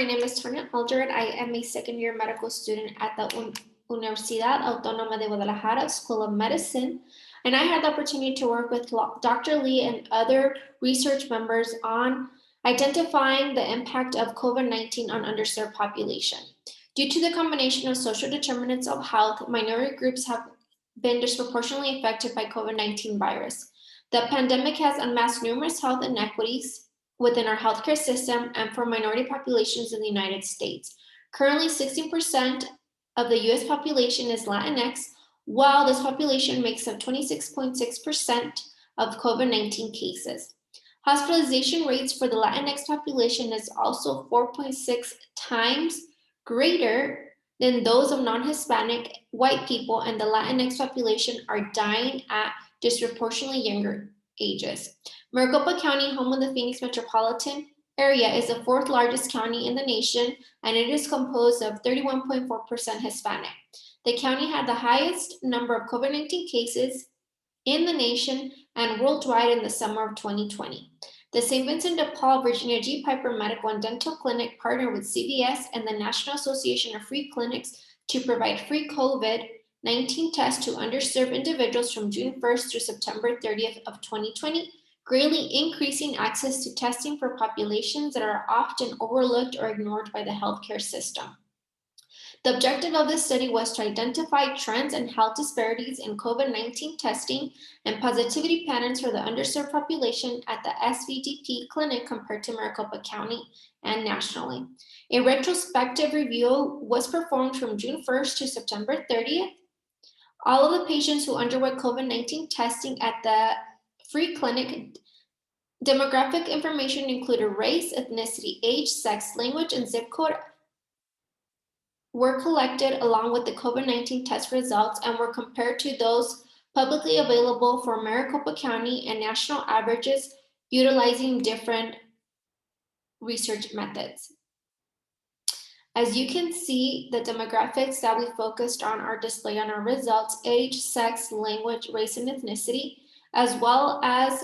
my name is Tanya Alderete. I am a second-year medical student at the Universidad Autónoma de Guadalajara School of Medicine, and I had the opportunity to work with Dr. Lee and other research members on identifying the impact of COVID-19 on underserved population. Due to the combination of social determinants of health, minority groups have been disproportionately affected by COVID-19 virus. The pandemic has unmasked numerous health inequities within our healthcare system and for minority populations in the United States. Currently, 16% of the US population is Latinx, while this population makes up 26.6% of COVID-19 cases. Hospitalization rates for the Latinx population is also 4.6 times greater than those of non-Hispanic white people, and the Latinx population are dying at disproportionately younger ages. Maricopa County, home of the Phoenix metropolitan area, is the fourth largest county in the nation, and it is composed of 31.4% Hispanic. The county had the highest number of COVID-19 cases in the nation and worldwide in the summer of 2020. The St. Vincent de Paul Virginia G. Piper Medical and Dental Clinic partnered with CVS and the National Association of Free Clinics to provide free COVID-19 tests to underserved individuals from June 1st through September 30th of 2020, greatly increasing access to testing for populations that are often overlooked or ignored by the healthcare system. The objective of this study was to identify trends and health disparities in COVID-19 testing and positivity patterns for the underserved population at the SVDP clinic compared to Maricopa County and nationally. A retrospective review was performed from June 1st to September 30th. All of the patients who underwent COVID-19 testing at the free clinic demographic information included race, ethnicity, age, sex, language, and zip code were collected along with the COVID-19 test results and were compared to those publicly available for Maricopa County and national averages utilizing different research methods. As you can see, the demographics that we focused on are displayed on our results: age, sex, language, race, and ethnicity, as well as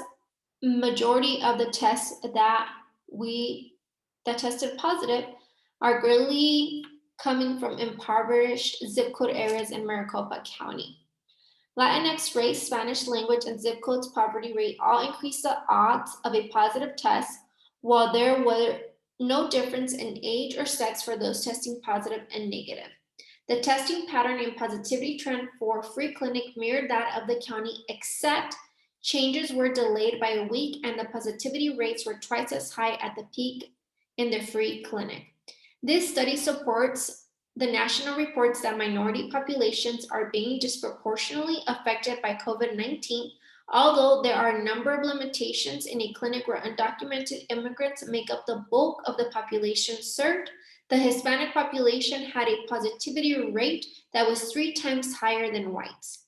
majority of the tests that tested positive are greatly coming from impoverished zip code areas in Maricopa County. Latinx race, Spanish language, and zip codes poverty rate all increased the odds of a positive test, while there were no difference in age or sex for those testing positive and negative. The testing pattern and positivity trend for free clinic mirrored that of the county, except changes were delayed by a week and the positivity rates were twice as high at the peak in the free clinic. This study supports the national reports that minority populations are being disproportionately affected by COVID-19. Although there are a number of limitations in a clinic where undocumented immigrants make up the bulk of the population served, the Hispanic population had a positivity rate that was 3 times higher than whites.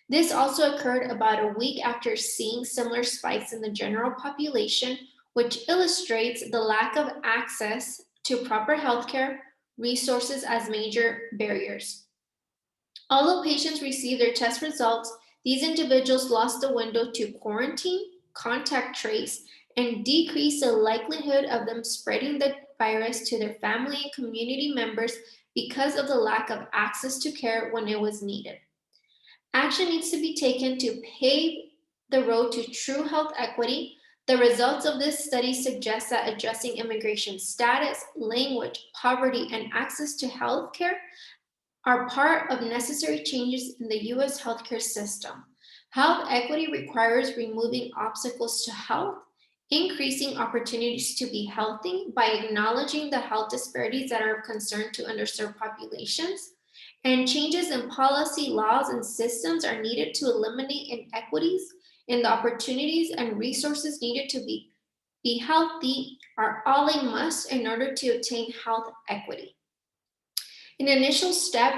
This also occurred about a week after seeing similar spikes in the general population, which illustrates the lack of access to proper healthcare resources as major barriers. Although patients received their test results, these individuals lost the window to quarantine, contact trace, and decrease the likelihood of them spreading the virus to their family and community members because of the lack of access to care when it was needed. Action needs to be taken to pave the road to true health equity. The results of this study suggest that addressing immigration status, language, poverty, and access to healthcare are part of necessary changes in the U.S. healthcare system. Health equity requires removing obstacles to health, increasing opportunities to be healthy by acknowledging the health disparities that are of concern to underserved populations, and changes in policy, laws, and systems are needed to eliminate inequities in the opportunities and resources needed to be healthy are all a must in order to obtain health equity. An initial step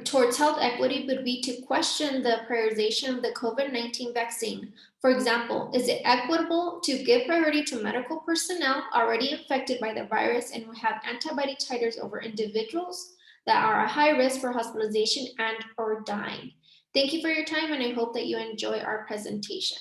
towards health equity would be to question the prioritization of the COVID-19 vaccine. For example, is it equitable to give priority to medical personnel already infected by the virus and who have antibody titers over individuals that are at high risk for hospitalization and or dying? Thank you for your time, and I hope that you enjoy our presentation.